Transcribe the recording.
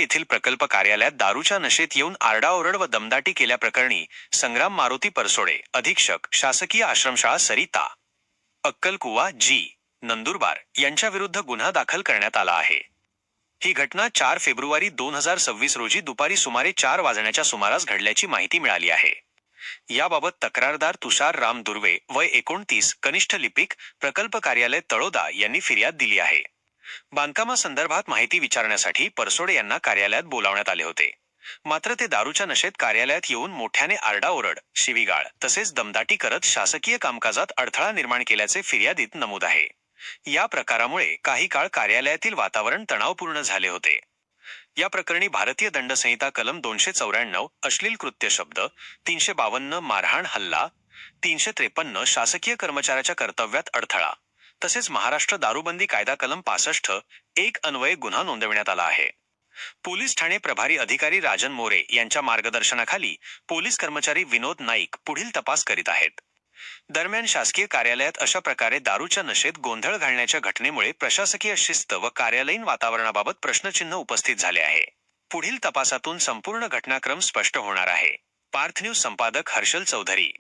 येथील प्रकल्प कार्यालयात दारूच्या नशेत येऊन आरडाओरड व दमदाटी केल्याप्रकरणी संग्राम मारुती परसोडे, अधीक्षक, शासकीय आश्रमशाळा सरिता, अक्कलकुवा जी. नंदुरबार यांच्या विरुद्ध गुन्हा दाखल करण्यात आला आहे। ही घटना 4 फेब्रुवारी 2026 रोजी दुपारी सुमारे 4 वाजण्याच्या सुमारास घडल्याची माहिती मिळाली आहे। याबाबत तक्रारदार तुषार राम दुर्वे वय 29 कनिष्ठ लिपिक प्रकल्प कार्यालय तळोदा यांनी फिर्याद दिली आहे। बांधकामासंदर्भात माहिती विचारण्यासाठी परसोडे यांना कार्यालयात बोलावण्यात आले होते, मात्र ते दारूच्या नशेत कार्यालयात येऊन मोठ्याने आरडाओरड, शिवीगाळ तसेच दमदाटी करत शासकीय कामकाजात अडथळा निर्माण केल्याचे फिर्यादीत नमूद आहे। या प्रकारामुळे काही काळ कार्यालयातील वातावरण तणावपूर्ण झाले होते। या प्रकरणी भारतीय दंड संहिता कलम 294 अश्लील कृत्य शब्द, 352 मारहाण हल्ला, 353 शासकीय कर्मचाऱ्याच्या कर्तव्यात अडथळा तसेच महाराष्ट्र दारूबंदी कायदा कलम 65(1) अन्वये गुन्हा नोंदविण्यात आला आहे। पोलीस ठाणे प्रभारी अधिकारी राजन मोरे यांच्या मार्गदर्शनाखाली पोलीस कर्मचारी विनोद नाईक पुढील तपास करीत आहेत। दरम्यान शासकीय कार्यालयात अशा प्रकारे दारूच्या नशेत गोंधळ घालण्याच्या घटनेमुळे प्रशासकीय शिस्त व कार्यालयीन वातावरणाबाबत प्रश्नचिन्ह उपस्थित झाले आहे। पुढील तपासातून संपूर्ण घटनाक्रम स्पष्ट होणार आहे। पार्थ न्यूज संपादक हर्षल चौधरी।